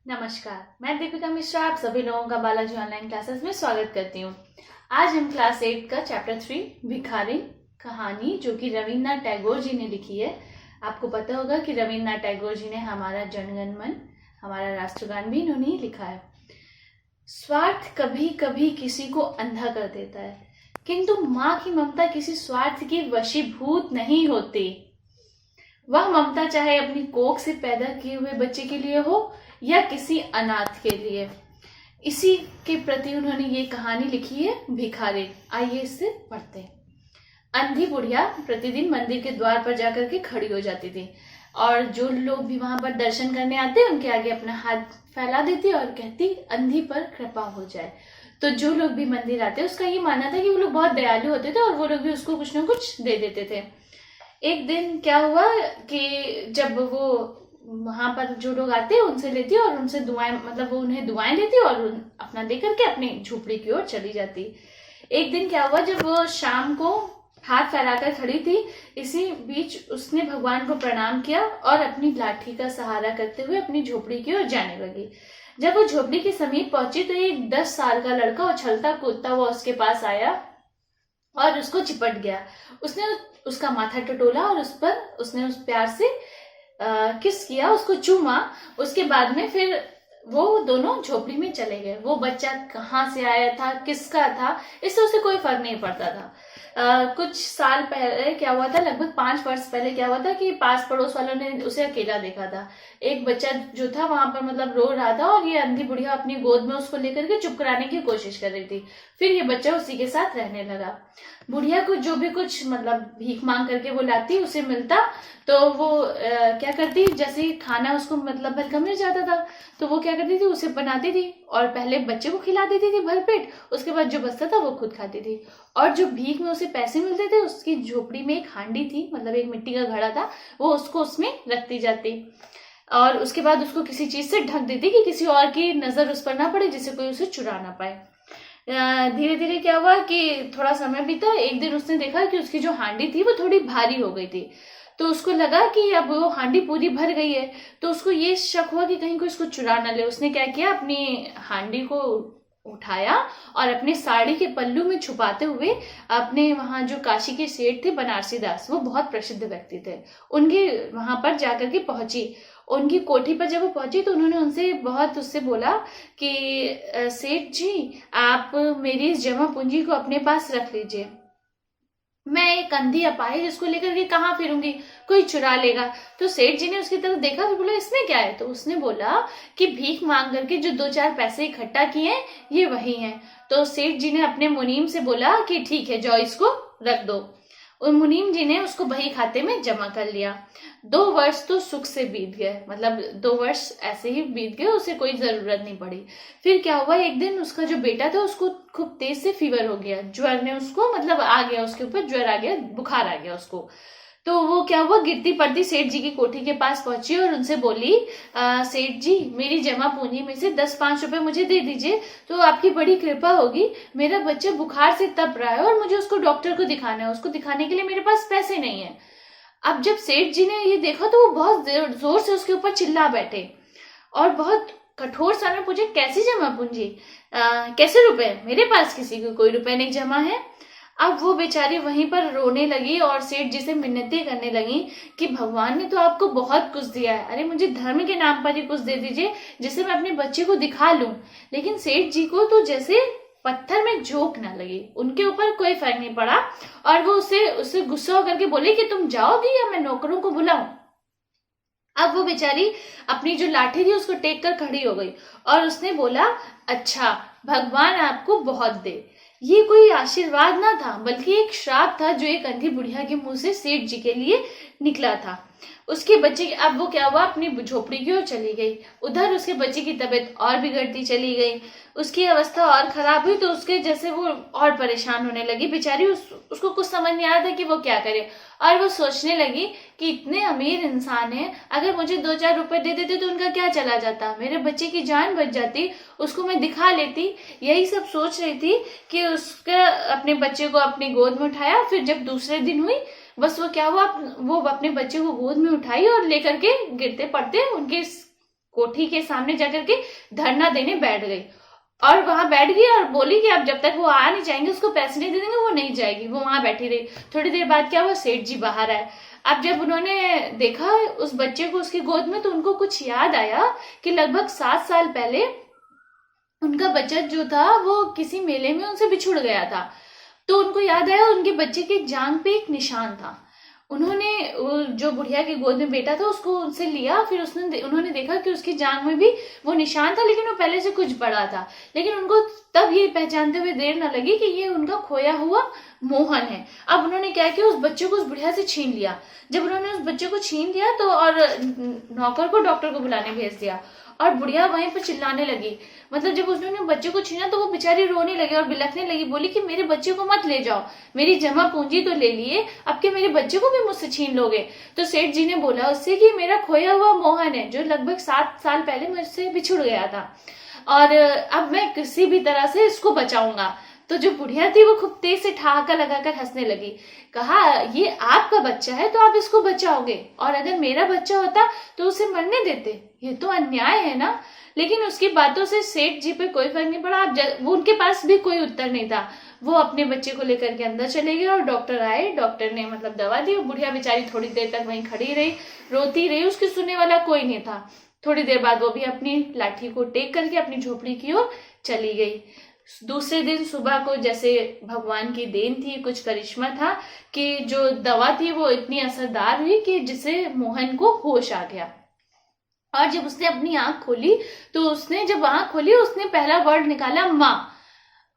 नमस्कार, मैं दीपिका मिश्रा आप सभी लोगों का बालाजी ऑनलाइन क्लासेस में स्वागत करती हूँ। आज हम क्लास 8 का चैप्टर 3 भिखारी कहानी जो कि रविन्द्रनाथ टैगोर जी ने लिखी है। आपको पता होगा कि रविन्द्रनाथ टैगोर जी ने हमारा जनगण मन, हमारा राष्ट्रगान भी इन्होंने ही लिखा है। स्वार्थ कभी कभी किसी को अंधा कर देता है, किंतु माँ की ममता किसी स्वार्थ की वशीभूत नहीं होती। वह ममता चाहे अपनी कोख से पैदा किए हुए बच्चे के लिए हो या किसी अनाथ के लिए। इसी के प्रति उन्होंने ये कहानी लिखी है भिखारी। आइए इससे पढ़ते हैं। अंधी बुढ़िया प्रतिदिन मंदिर के द्वार पर जाकर के खड़ी हो जाती थी और जो लोग भी वहां पर दर्शन करने आते उनके आगे अपना हाथ फैला देती और कहती अंधी पर कृपा हो जाए। तो जो लोग भी मंदिर आते उसका ये मानना था कि वो लोग बहुत दयालु होते थे और वो लोग भी उसको कुछ ना कुछ दे देते थे। एक दिन क्या हुआ कि जब वो वहां पर जो लोग आते उनसे लेती और उनसे दुआएं मतलब वो उन्हें दुआएं देती और अपना दे करके अपनी झोपड़ी की ओर चली जाती। एक दिन क्या हुआ, जब वो शाम को हाथ फैलाकर खड़ी थी, इसी बीच उसने भगवान को प्रणाम किया और अपनी लाठी का सहारा करते हुए अपनी झोपड़ी की ओर जाने लगी। जब वो झोपड़ी के समीप पहुंची तो एक 10 साल का लड़का उछलता कूदता हुआ उसके पास आया और उसको चिपट गया। उसने उसका माथा टटोला और उसने उस प्यार से किस किया, उसको चूमा। उसके बाद में फिर वो दोनों झोपड़ी में चले गए। वो बच्चा कहाँ से आया था, किसका था, इससे उसे कोई फर्क नहीं पड़ता था। कुछ साल पहले क्या हुआ था, लगभग 5 वर्ष पहले क्या हुआ था कि पास पड़ोस वालों ने उसे अकेला देखा था। एक बच्चा जो था वहां पर मतलब रो रहा था और ये अंधी बुढ़िया अपनी गोद में उसको लेकर के चुप कराने की कोशिश कर रही थी। फिर ये बच्चा उसी के साथ रहने लगा। बुढ़िया को जो भी कुछ मतलब भीख मांग करके वो लाती उसे मिलता, तो वो क्या करती, जैसे खाना उसको मतलब भरकम मिल जाता था तो वो क्या करती थी, उसे बनाती थी और पहले बच्चे को खिला देती थी भरपेट। उसके बाद जो बचता था वो खुद खाती थी। और जो भीख में उसे पैसे मिलते थे, उसकी झोपड़ी में एक हांडी थी, मतलब एक मिट्टी का घड़ा था, वो उसको उसमें रखती जाती और उसके बाद उसको किसी चीज से ढक देती कि किसी और की नजर उस पर ना पड़े, जिससे कोई उसे चुरा ना पाए। धीरे धीरे क्या हुआ कि थोड़ा समय बीता। एक दिन उसने देखा कि उसकी जो हांडी थी वो थोड़ी भारी हो गई थी, तो उसको लगा कि अब वो हांडी पूरी भर गई है, तो उसको ये शक हुआ कि कहीं कोई इसको चुरा ना ले। उसने क्या किया, अपनी हांडी को उठाया और अपने साड़ी के पल्लू में छुपाते हुए अपने वहां जो काशी के सेठ थे बनारसी दास, वो बहुत प्रसिद्ध व्यक्ति थे, उनके वहां पर जाकर के पहुंची। उनकी कोठी पर जब वो पहुंची तो उन्होंने उससे बोला कि सेठ जी, आप मेरी इस जमा पूंजी को अपने पास रख लीजिए। मैं एक अंधी अपाहिज इसको लेकर के कहाँ फिरूंगी, कोई चुरा लेगा। तो सेठ जी ने उसकी तरफ देखा तो बोला इसमें क्या है। तो उसने बोला कि भीख मांग करके जो 2-4 पैसे इकट्ठा किए हैं ये वही हैं। तो सेठ जी ने अपने मुनीम से बोला कि ठीक है, जाओ इसको रख दो। उन मुनीम जी ने उसको बही खाते में जमा कर लिया। 2 वर्ष तो सुख से बीत गए, मतलब 2 वर्ष ऐसे ही बीत गए, उसे कोई जरूरत नहीं पड़ी। फिर क्या हुआ, एक दिन उसका जो बेटा था उसको खूब तेज से फीवर हो गया, ज्वर ने उसको मतलब आ गया, उसके ऊपर ज्वर आ गया, बुखार आ गया उसको। तो वो क्या हुआ, गिरती पड़ती सेठ जी की कोठी के पास पहुंची और उनसे बोली, सेठ जी, मेरी जमा पूंजी में से 10-5 रुपए मुझे दे दीजिए तो आपकी बड़ी कृपा होगी। मेरा बच्चा बुखार से तप रहा है और मुझे उसको डॉक्टर को दिखाना है, उसको दिखाने के लिए मेरे पास पैसे नहीं है। अब जब सेठ जी ने ये देखा तो वो बहुत जोर से उसके ऊपर चिल्ला बैठे और बहुत कठोर सा में पूछे, कैसी जमा पूंजी, कैसे रुपए, मेरे पास किसी को कोई रुपए नहीं जमा है। अब वो बेचारी वहीं पर रोने लगी और सेठ जी से मिन्नतें करने लगी कि भगवान ने तो आपको बहुत कुछ दिया है, अरे मुझे धर्म के नाम पर ही कुछ दे दीजिए जिससे मैं अपने बच्चे को दिखा लूं। लेकिन सेठ जी को तो जैसे पत्थर में झोंक ना लगी, उनके ऊपर कोई फर्क नहीं पड़ा और वो उससे गुस्सा होकर के बोली कि तुम जाओगी या मैं नौकरों को बुलाऊं। अब वो बेचारी अपनी जो लाठी थी उसको टेक कर खड़ी हो गई और उसने बोला, अच्छा भगवान आपको बहुत दे। ये कोई आशीर्वाद ना था बल्कि एक श्राप था जो एक अंधी बुढ़िया के मुंह से सेठ जी के लिए निकला था। उसके बच्चे की अब वो क्या हुआ, अपनी झोपड़ी की ओर चली गई। उधर उसके बच्चे की तबीयत और बिगड़ती चली गई, उसकी अवस्था और खराब हुई, तो उसके जैसे वो और परेशान होने लगी बेचारी। उसको कुछ समझ नहीं आ रहा था कि वो क्या करे और वो सोचने लगी कि इतने अमीर इंसान हैं, अगर मुझे 2-4 रुपए दे देते तो उनका क्या चला जाता, मेरे बच्चे की जान बच जाती, उसको मैं दिखा लेती। यही सब सोच रही थी कि उसका अपने बच्चे को अपनी गोद में उठाया। फिर जब दूसरे दिन हुई, बस वो क्या हुआ, वो अपने बच्चे को गोद में उठाई और लेकर के गिरते पड़ते उनके कोठी के सामने जाकर के धरना देने बैठ गई और वहां बैठ गई और बोली कि अब जब तक वो आ नहीं जाएंगे उसको पैसे नहीं दे देंगे वो नहीं जाएगी। वो वहां बैठी रही। थोड़ी देर बाद क्या हुआ, सेठ जी बाहर आए। अब जब उन्होंने देखा उस बच्चे को उसकी गोद में तो उनको कुछ याद आया कि लगभग 7 साल पहले उनका बच्चा जो था वो किसी मेले में उनसे बिछुड़ गया था। तो उनको याद आया उनके बच्चे के जांघ पे एक निशान था। उन्होंने जो बुढ़िया की गोद में बेटा था उसको उनसे लिया। फिर उन्होंने देखा कि उसकी जांघ में भी वो निशान था, लेकिन वो पहले से कुछ बड़ा था। लेकिन उनको तब ये पहचानते हुए देर न लगी कि ये उनका खोया हुआ मोहन है। अब उन्होंने क्या किया, उस बच्चे को उस बुढ़िया से छीन लिया। जब उन्होंने उस बच्चे को छीन लिया तो और नौकर को डॉक्टर को बुलाने भेज दिया और बुढ़िया वहीं पर चिल्लाने लगी। मतलब जब उसने बच्चे को छीना तो वो बेचारी रोने लगी और बिलखने लगी। बोली कि मेरे बच्चे को मत ले जाओ, मेरी जमा पूंजी तो ले लिए, अब के मेरे बच्चे को भी मुझसे छीन लोगे। तो सेठ जी ने बोला उससे कि मेरा खोया हुआ मोहन है जो लगभग 7 साल पहले मुझसे बिछुड़ गया था और अब मैं किसी भी तरह से इसको बचाऊंगा। तो जो बुढ़िया थी वो खूब तेज से ठहाका लगाकर हंसने लगी। कहा ये आपका बच्चा है तो आप इसको बचाओगे, और अगर मेरा बच्चा होता तो उसे मरने देते, ये तो अन्याय है ना। लेकिन उसकी बातों से सेठ जी पे कोई फर्क नहीं पड़ा। वो उनके पास भी कोई उत्तर नहीं था। वो अपने बच्चे को लेकर के अंदर चले गए और डॉक्टर आए। डॉक्टर ने मतलब दवा दी और बुढ़िया बेचारी थोड़ी देर तक वहीं खड़ी रही, रोती रही। उसकी सुनने वाला कोई नहीं था। थोड़ी देर बाद वो भी अपनी लाठी को टेक करके अपनी झोपड़ी की ओर चली गई। दूसरे दिन सुबह को जैसे भगवान की देन थी, कुछ करिश्मा था कि जो दवा थी वो इतनी असरदार हुई कि जिससे मोहन को होश आ गया। और जब उसने अपनी आंख खोली तो उसने जब आंख खोली उसने पहला वर्ड निकाला माँ।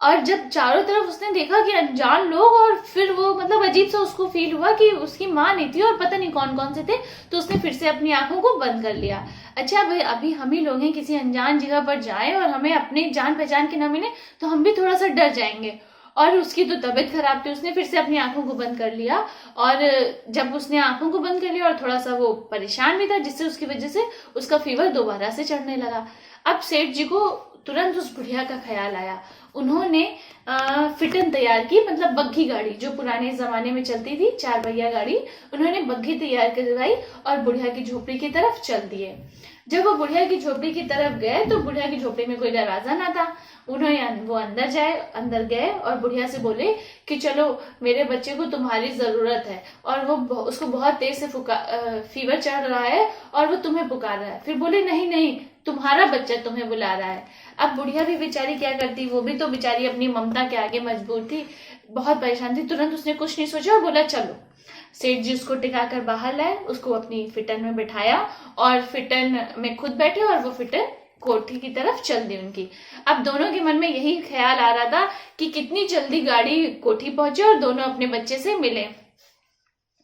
और जब चारों तरफ उसने देखा कि अनजान लोग, और फिर वो मतलब अजीब सा उसको फील हुआ कि उसकी माँ नहीं थी और पता नहीं कौन कौन से थे। तो उसने फिर से अपनी आंखों को बंद कर लिया। अच्छा भाई, अभी हम ही लोग हैं, किसी अनजान जगह पर जाए और हमें अपने जान पहचान के न मिले तो हम भी थोड़ा सा डर जाएंगे। और उसकी तो तबीयत खराब थी, उसने फिर से अपनी आंखों को बंद कर लिया। और जब उसने आंखों को बंद कर लिया और थोड़ा सा वो परेशान भी था, जिससे उसकी वजह से उसका फीवर दोबारा से चढ़ने लगा। अब सेठ जी को तुरंत उस बुढ़िया का ख्याल आया। उन्होंने फिटन तैयार की, मतलब बग्घी गाड़ी जो पुराने जमाने में चलती थी, 4 पहिया गाड़ी। उन्होंने बग्घी तैयार करवाई और बुढ़िया की झोपड़ी की तरफ चल दिए। जब वो बुढ़िया की झोपड़ी की तरफ गए तो बुढ़िया की झोपड़ी में कोई दरवाजा ना था। वो अंदर गए और बुढ़िया से बोले कि चलो मेरे बच्चे को तुम्हारी जरूरत है, और वो उसको बहुत तेज से फीवर चढ़ रहा है और वो तुम्हें पुकार रहा है। फिर बोले नहीं नहीं, तुम्हारा बच्चा तुम्हें बुला रहा है। अब बुढ़िया भी बेचारी क्या करती, वो भी तो बेचारी अपनी ममता के आगे मजबूर थी, बहुत परेशान थी। तुरंत उसने कुछ नहीं सोचा और बोला चलो। सेठ जी उसको टिकाकर बाहर लाए, उसको अपनी फिटन में बिठाया और फिटन में खुद बैठे और वो फिटन कोठी की तरफ चल दी उनकी। अब दोनों के मन में यही ख्याल आ रहा था कि कितनी जल्दी गाड़ी कोठी पहुंचे और दोनों अपने बच्चे से मिले।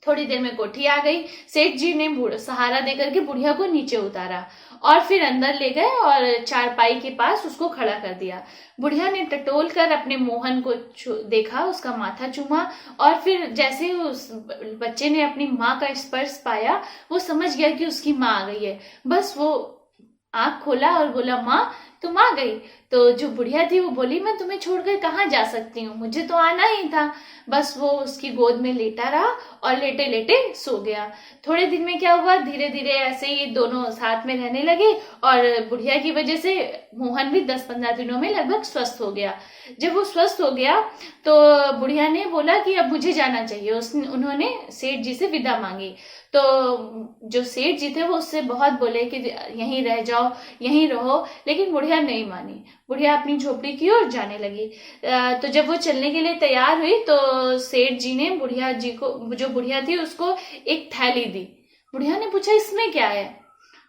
थोड़ी देर में कोठी आ गई। सेठ जी ने सहारा देकर के बुढ़िया को नीचे उतारा और फिर अंदर ले गए और चारपाई के पास उसको खड़ा कर दिया। बुढ़िया ने टटोल कर अपने मोहन को देखा, उसका माथा चूमा, और फिर जैसे उस बच्चे ने अपनी माँ का स्पर्श पाया वो समझ गया कि उसकी माँ आ गई है। बस वो आंख खोला और बोला माँ तुम आ गई। तो जो बुढ़िया थी वो बोली मैं तुम्हें छोड़कर कहाँ जा सकती हूँ, मुझे तो आना ही था। बस वो उसकी गोद में लेटा रहा और लेटे लेटे सो गया। थोड़े दिन में क्या हुआ, धीरे धीरे ऐसे ही दोनों साथ में रहने लगे और बुढ़िया की वजह से मोहन भी 10-15 दिनों में लगभग स्वस्थ हो गया। जब वो स्वस्थ हो गया तो बुढ़िया ने बोला कि अब मुझे जाना चाहिए। उन्होंने सेठ जी से विदा मांगी। तो जो सेठ जी थे वो उससे बहुत बोले कि यहीं रह जाओ, यहीं रहो, लेकिन बुढ़िया नहीं मानी। बुढ़िया अपनी झोपड़ी की ओर जाने लगी। तो जब वो चलने के लिए तैयार हुई तो सेठ जी ने बुढ़िया जी को, जो बुढ़िया थी, उसको एक थैली दी। बुढ़िया ने पूछा इसमें क्या है?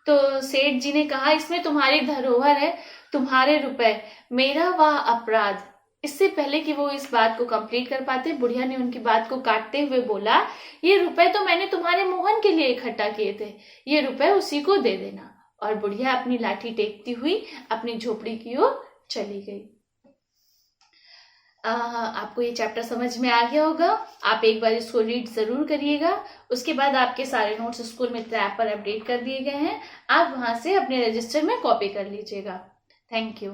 तो सेठ जी ने कहा इसमें तुम्हारी धरोहर है, तुम्हारे रुपए, मेरा वह अपराध। इससे पहले कि वो इस बात को कंप्लीट कर पाते, बुढ़िया ने उनकी बात को काटते हुए बोला ये रुपए तो मैंने तुम्हारे मोहन के लिए इकट्ठा किए थे, ये रुपए उसी को दे देना। और बुढ़िया अपनी लाठी टेकती हुई अपनी झोपड़ी की ओर चली गई। आपको ये चैप्टर समझ में आ गया होगा। आप एक बार इसको रीड जरूर करिएगा। उसके बाद आपके सारे नोट्स स्कूल में ऐप पर अपडेट कर दिए गए हैं, आप वहां से अपने रजिस्टर में कॉपी कर लीजिएगा। Thank you.